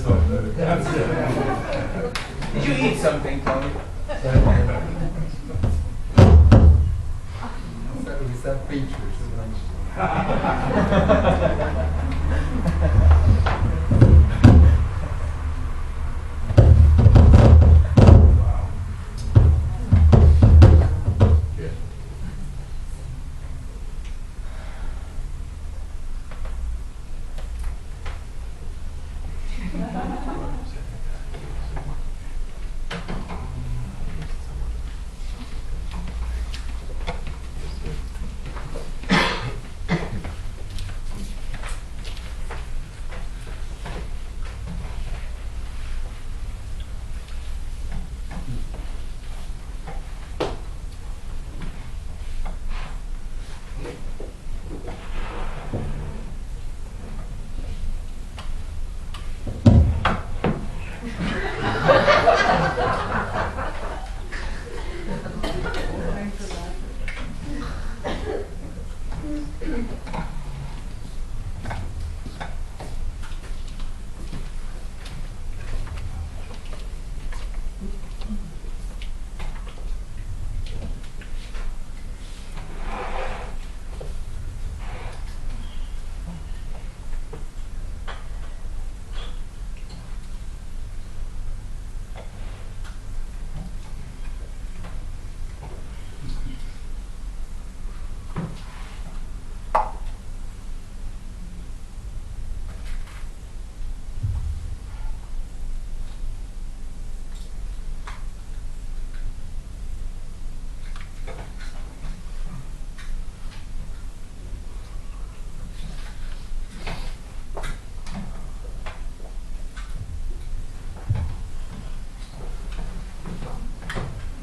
Did you eat something, Tony? Is that feature?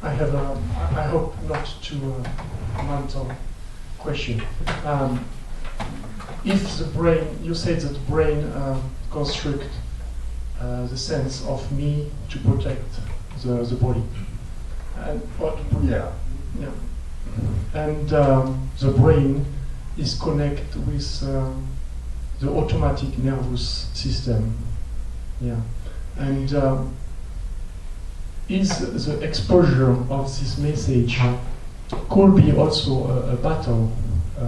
I have I hope not too mental question. If the brain, you said that the brain construct the sense of me to protect the body. And what? Yeah. Yeah. And the brain is connected with the automatic nervous system. Yeah. And is the exposure of this message could be also a battle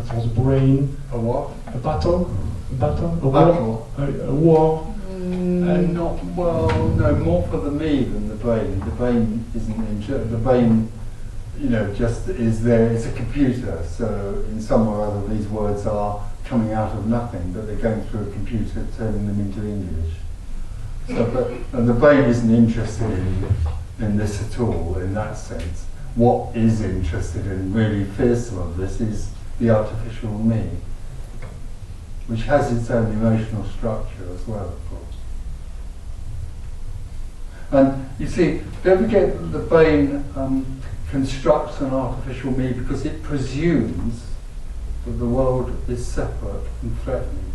for the brain? A what? A battle? A battle? A battle? War? A war? Not well. No, more for the me than the brain. The brain isn't interested. The brain, you know, just is there. It's a computer. So in some or other, these words are coming out of nothing, but they're going through a computer, turning them into English. So, and the brain isn't interested in this at all, in that sense. What is interested in, really fearsome of this, is the artificial me, which has its own emotional structure as well, of course. And you see, don't forget that the brain constructs an artificial me because it presumes that the world is separate and threatening.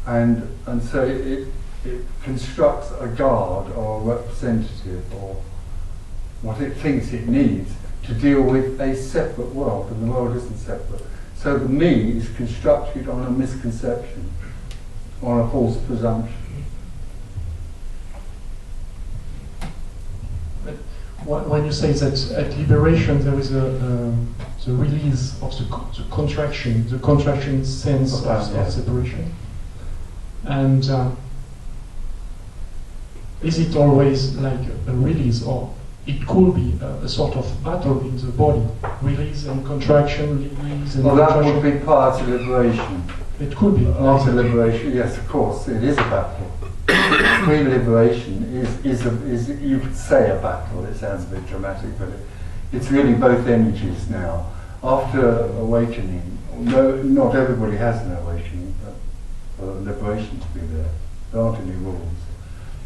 And so it constructs a guard or a representative or what it thinks it needs to deal with a separate world, and the world isn't separate. So the me is constructed on a misconception, on a false presumption. But when you say that at liberation there is the release of the contraction sense of separation. And is it always like a release, or it could be a sort of battle in the body, release and contraction, release and well, contraction? that would be part of liberation. It could be. After liberation, yes, of course, it is a battle. Pre-liberation is you could say a battle. It sounds a bit dramatic, but it's really both energies now. After awakening, no, not everybody has an awakening, but for liberation to be there. There aren't any rules.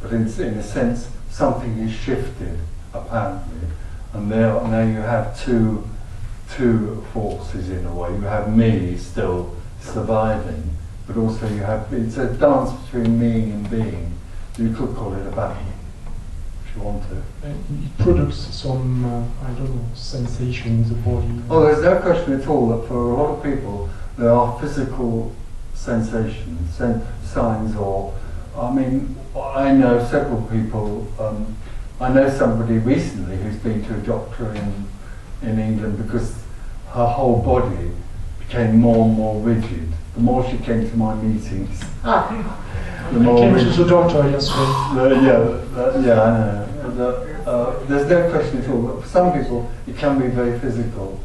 But in a sense, something is shifted, apparently, and now you have two forces in a way. You have me still surviving, but also you have, it's a dance between me and being. You could call it a battle, if you want to. And it produces some, I don't know, sensation in the body. Oh, there's no question at all that for a lot of people, there are physical sensations, signs, or, I mean, I know several people, I know somebody recently who's been to a doctor in England because her whole body became more and more rigid. The more she came to my meetings, the more came rigid. to the doctor yesterday. Yeah, I know. There's no question at all. But for some people, it can be very physical.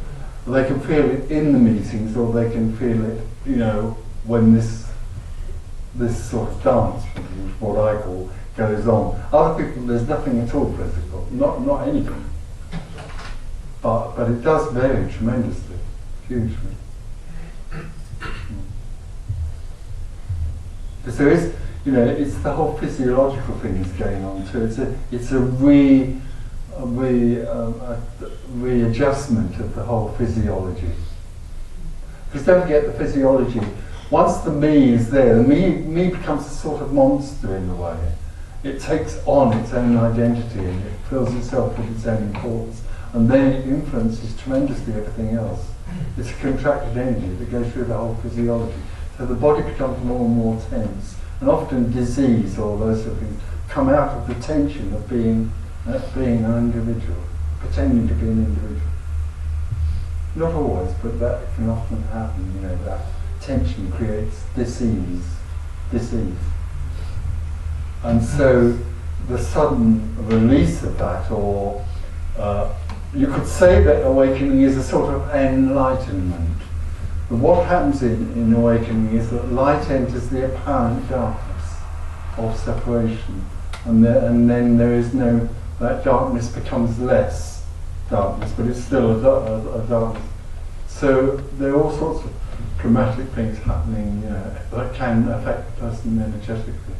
They can feel it in the meetings, or they can feel it, you know, when this sort of dance, what I call, goes on. Other people, there's nothing at all physical, not anything. But it does vary tremendously, hugely. Because there is, you know, it's the whole physiological thing is going on too. It's a readjustment of the whole physiology. Because don't forget the physiology. Once the me is there, the me becomes a sort of monster in a way. It takes on its own identity and it fills itself with its own importance, and then it influences tremendously everything else. It's a contracted energy that goes through the whole physiology. So the body becomes more and more tense, and often disease or those sort of things come out of the tension of being an individual, pretending to be an individual. Not always, but that can often happen. You know, that tension creates disease, and so the sudden release of that, or you could say that awakening is a sort of enlightenment. But what happens in awakening is that light enters the apparent darkness of separation, and then there is no, that darkness becomes less darkness, but it's still a darkness. So there are all sorts of dramatic things happening, you know, that can affect the person energetically.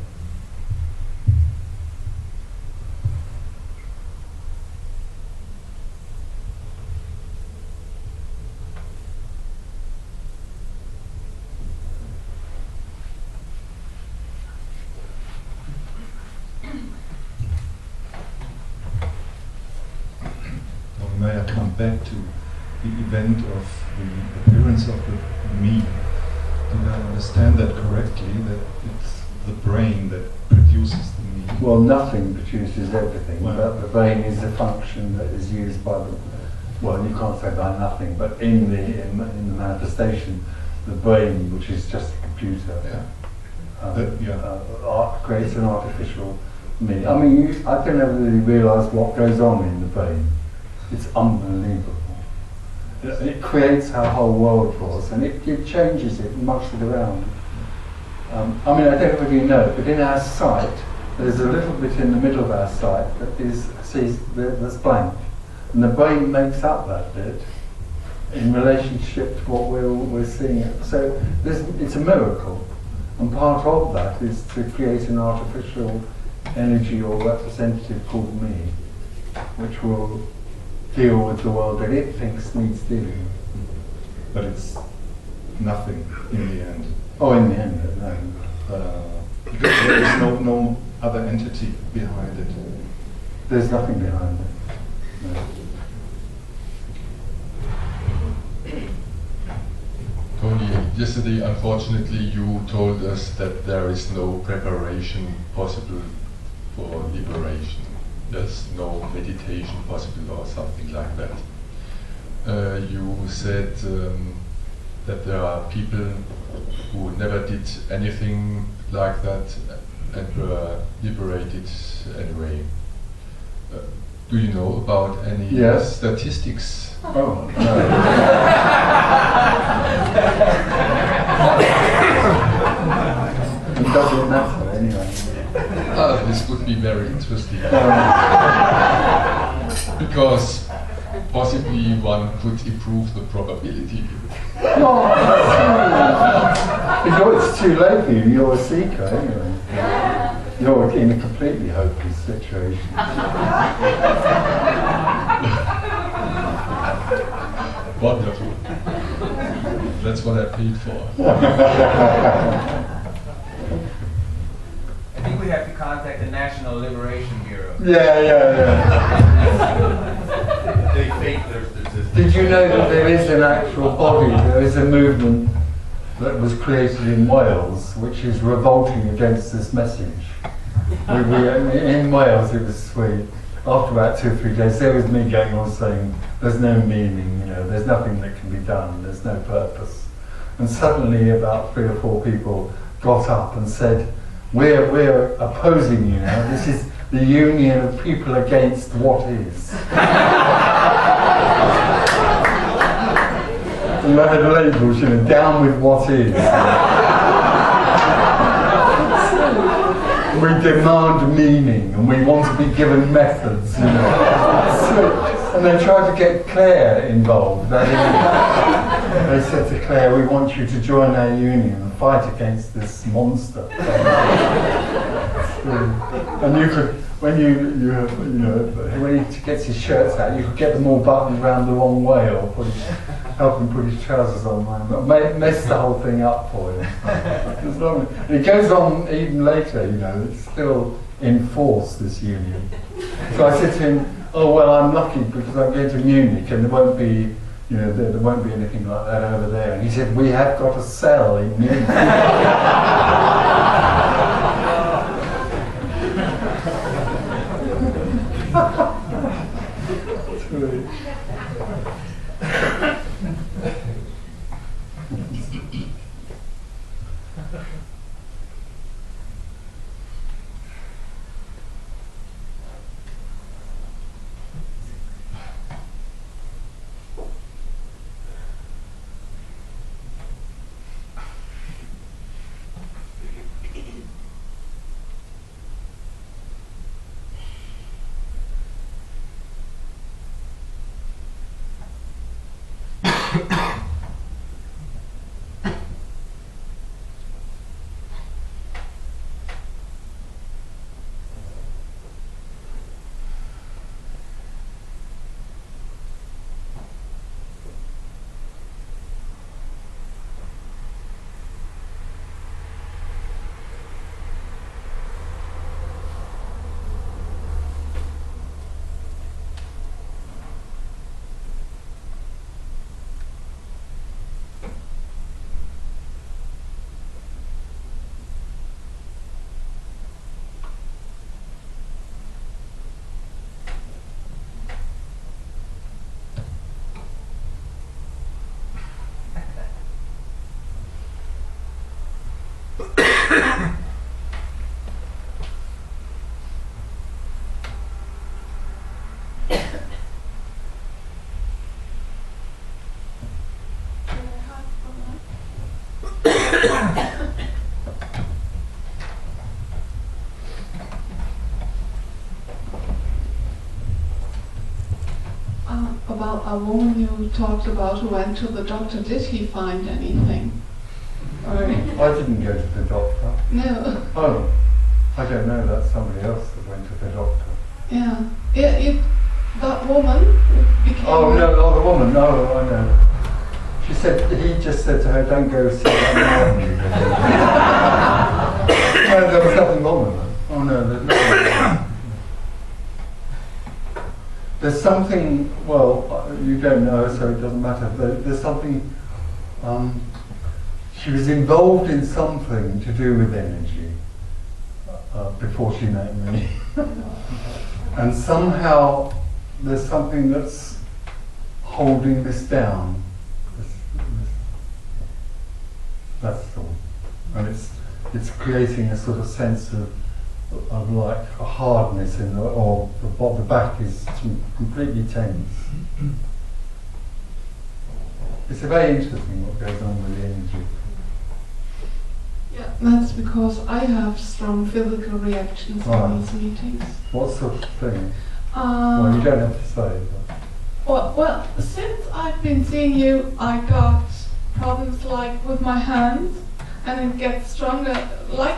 May I come back to the event of the appearance of the me? Did I understand that correctly, that it's the brain that produces the me? Well, nothing produces everything, Well, but the brain is a function that is used by the, well, you can't say by nothing, but in the manifestation, the brain, which is just a computer, creates an artificial me. I mean, I don't ever really realise what goes on in the brain. It's unbelievable. It creates our whole world for us, and it changes it and mushes it around. I mean, I don't really know, but in our sight, there's a little bit in the middle of our sight that's blank, and the brain makes up that bit in relationship to what we're seeing. So it's a miracle, and part of that is to create an artificial energy or representative called me, which will deal with the world that it thinks needs dealing. But it's nothing in the end. Oh, in the end, no. Because there is no other entity behind it. There's nothing behind it. No. Tony, yesterday, unfortunately, you told us that there is no preparation possible for liberation. There's no meditation possible or something like that. You said that there are people who never did anything like that and were liberated anyway. Do you know about any statistics? Oh, no. It doesn't matter anyway. This would be very interesting. Because possibly one could improve the probability. No, it's too late for you. You're a seeker anyway. You're in a completely hopeless situation. Wonderful. That's what I paid for. I think we have to contact the National Liberation Bureau. Yeah. They fake their statistics. Did you know that there is an actual body, there is a movement that was created in Wales, which is revolting against this message. In Wales, it was sweet. After about 2 or 3 days, there was me going on saying, there's no meaning, there's nothing that can be done, there's no purpose. And suddenly about 3 or 4 people got up and said, we're opposing you now, this is the union of people against what is. And they had labels, down with what is. We demand meaning, and we want to be given methods, And they tried to get Claire involved. They said to Claire, we want you to join our union and fight against this monster. And you could, when when he gets his shirts out, you could get them all buttoned around the wrong way, or help him put his trousers on, mess the whole thing up for him. And it goes on even later, it's still in force, this union. So I said to him, oh well, I'm lucky because I'm going to Munich and there won't be, there won't be anything like that over there. And he said, we have got a cell in Munich. About a woman you talked about who went to the doctor, did he find anything? Or I didn't go to the doctor. no? Oh, I don't know, that's somebody else that went to the doctor. Yeah. That woman became. Oh no, the woman, no, I know. She said, he just said to her, don't go see that man. No, there was nothing wrong with her. Oh no, there's nothing wrong with her. There's something, well, you don't know, so it doesn't matter. There's something, she was involved in something to do with energy before she met me. And somehow there's something that's holding this down. That's all. And it's creating a sort of sense of like a hardness in the back is completely tense. It's very interesting what goes on with the energy. Yeah, that's because I have strong physical reactions in these meetings. What sort of thing? Well, you don't have to say. But. Well, since I've been seeing you, I got problems like with my hands, and it gets stronger. Like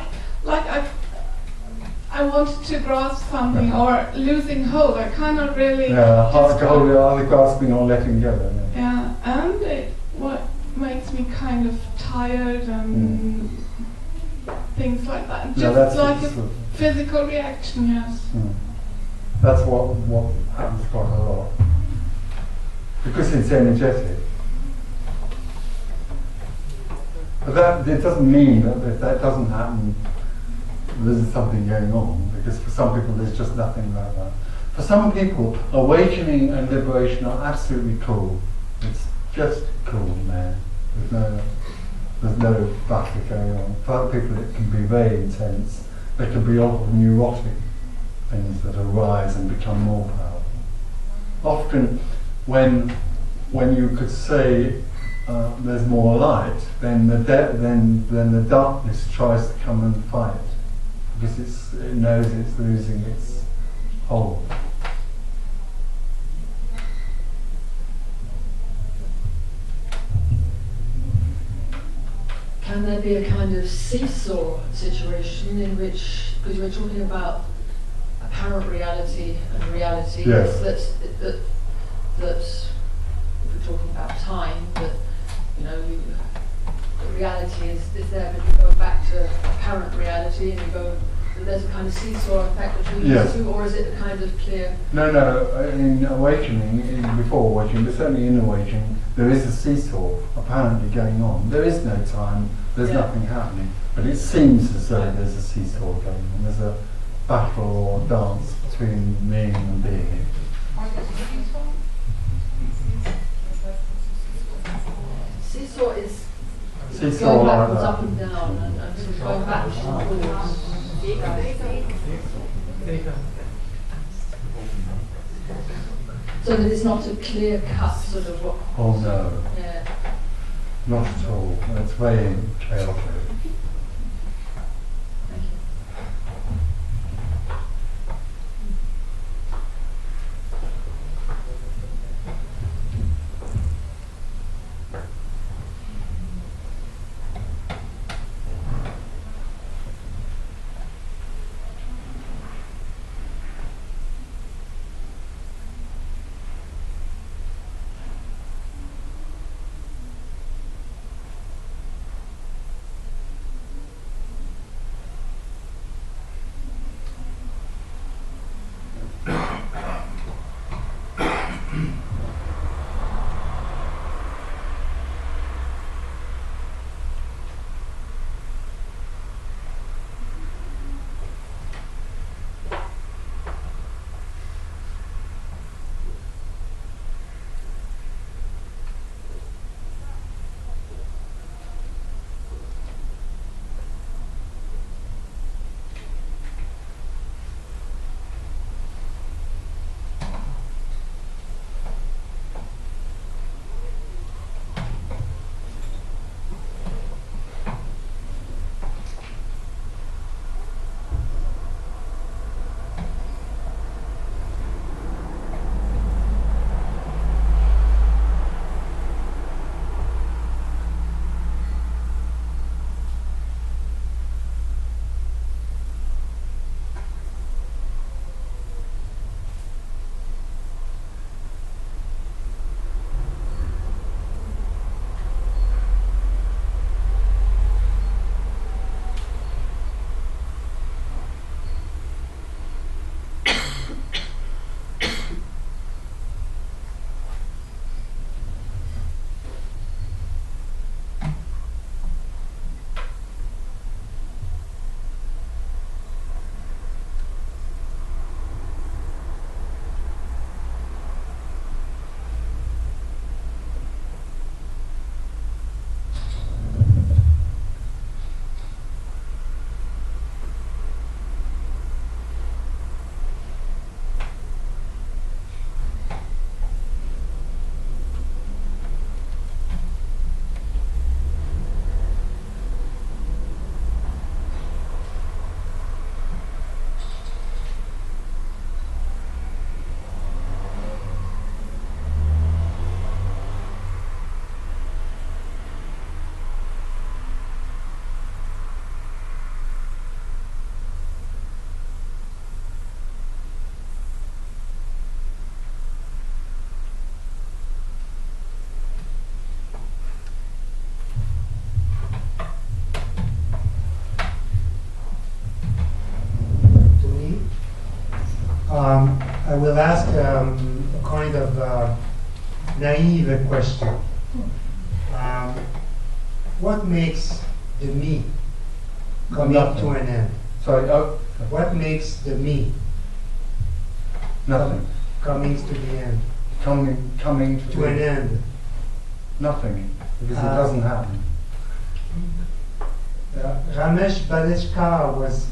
I wanted to grasp something or losing hold. I cannot really. Yeah, hard to hold, either grasping or letting go. Yeah, and what makes me kind of tired and things like that. Just like a physical reaction, yes. That's what happens quite a lot. Because it's energetic. But that it doesn't mean that if that doesn't happen, there's something going on, because for some people there's just nothing like that. For some people, awakening and liberation are absolutely cool. It's just cool, man. There's no battle going on. For other people it can be very intense. There can be a lot of neurotic things that arise and become more powerful. Often when you could say there's more light, then the darkness tries to come and fight, because it knows it's losing its hold. Can there be a kind of seesaw situation in which, because we're talking about apparent reality and reality, yes. that if we're talking about time, that the reality is there, but you go back to apparent reality and you go, there's a kind of seesaw effect between yes. the two, or is it a kind of clear? No, in awakening, before awakening, but certainly in awakening, there is a seesaw apparently going on. There is no time, there's nothing happening, but it seems as though there's a seesaw going on. There's a battle or dance between being and being. Seesaw is Seesaw going like backwards, that. up and down, and sort of going backwards and forwards. So that it's not a clear cut sort of what. Oh no, Yeah. not at all. It's very chaotic. Thank you. I will ask a kind of naive question. what makes the me coming to an end? Sorry, oh, What makes the me nothing. coming to the end? Coming To an end. Nothing, because it doesn't happen. Ramesh Baleshkar was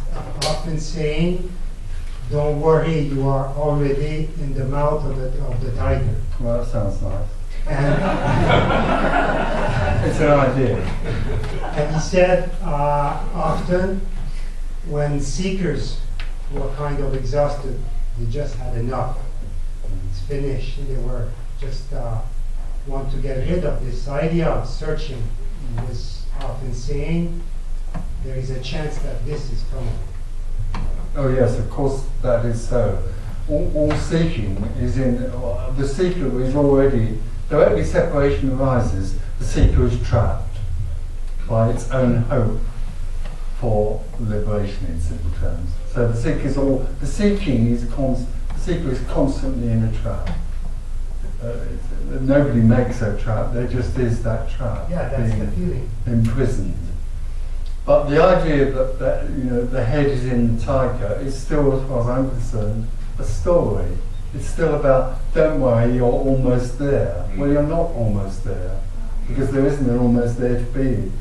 often saying, "Don't worry, you are already in the mouth of the tiger." Well, that sounds nice. And, It's an idea. and he said often when seekers were kind of exhausted, they just had enough. It's finished. They were just want to get rid of this idea of searching. He was often saying, there is a chance that this is coming. Oh yes, of course that is so. All seeking is in, the seeker is already, directly separation arises, the seeker is trapped by its own hope for liberation in simple terms. So the seeker is the seeker is constantly in a trap. Nobody makes a trap, there just is that trap. Yeah, that's the feeling. Imprisoned. But the idea that you know the head is in the tiger is still, as far as I'm concerned, a story. It's still about, don't worry, you're almost there. Well, you're not almost there, because there isn't an almost there to be.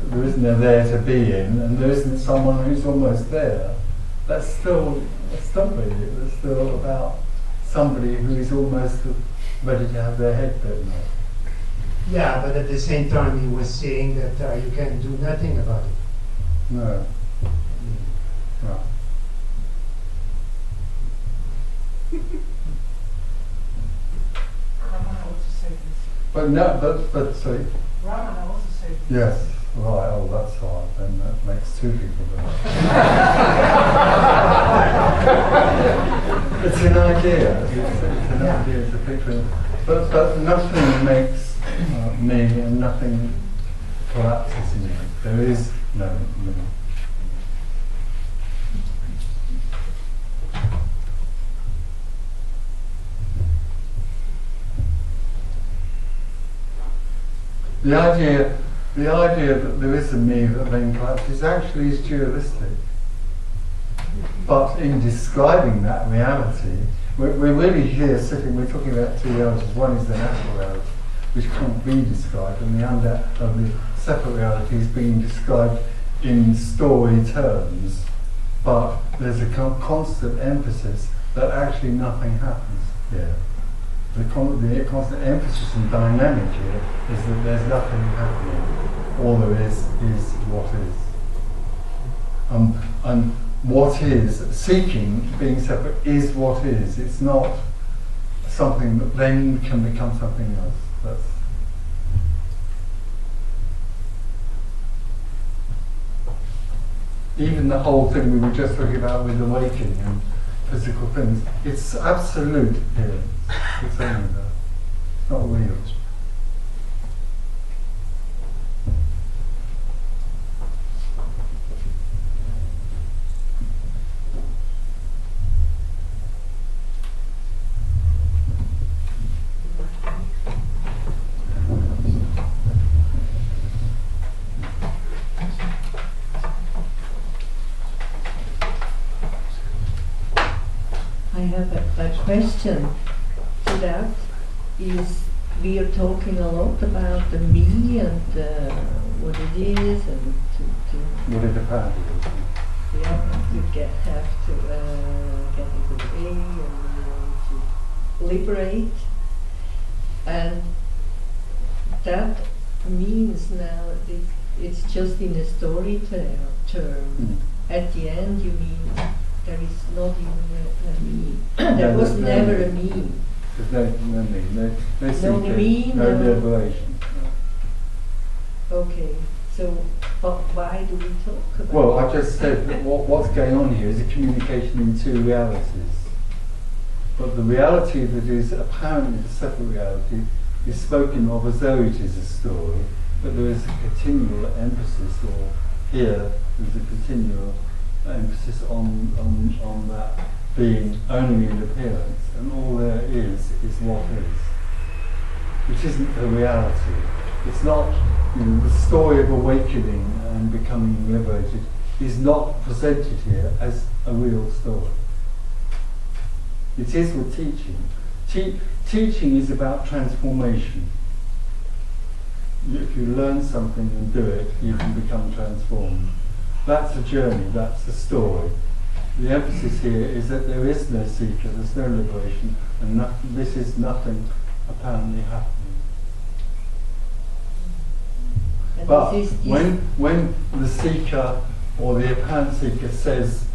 There isn't a there to be in, and there isn't someone who's almost there. That's still a story. It's still about somebody who is almost ready to have their head bitten off. Yeah, but at the same time he was saying that you can do nothing about it. No. No. Ramana also said this. But no, but sorry. Ramana also said this. Yes. Right. Oh, that's hard. Then that makes two people do it. It's an idea. It's an idea. It's a picture. But nothing makes me, and nothing collapses me. There is no me. The idea that there is a me that then collapses actually is dualistic. But in describing that reality, we're really here sitting, we're talking about two realities. One is the natural reality, which can't be described, and the separate reality is being described in story terms, but there's a constant emphasis that actually nothing happens here. The constant emphasis and dynamic here is that there's nothing happening. All there is what is. And what is, seeking, being separate, is what is. It's not something that then can become something else. That's even the whole thing we were just talking about with awakening and physical things. It's absolute here. It's only that. It's not real. I have a question to that. Is we are talking a lot about the me and what it is, and What it apparently is. have to get it away and to liberate, and that means now it's just in a story term. At the end, you mean there is not even a me. There was never a me. There's no me, no seeking, me, no no- liberation. Okay, so but why do we talk about Well, I just said that what's going on here is a communication in two realities. But the reality that is apparently the separate reality is spoken of as though it is a story, but there is a continual emphasis, or here there's a continual emphasis on that being only an appearance, and all there is what is, which isn't the reality. It's not the story of awakening and becoming liberated is not presented here as a real story. It is with teaching. Teaching is about transformation. If you learn something and do it, you can become transformed. That's a journey, that's a story. The emphasis here is that there is no seeker, there's no liberation, and this is nothing apparently happening. And But this is when the seeker or the apparent seeker says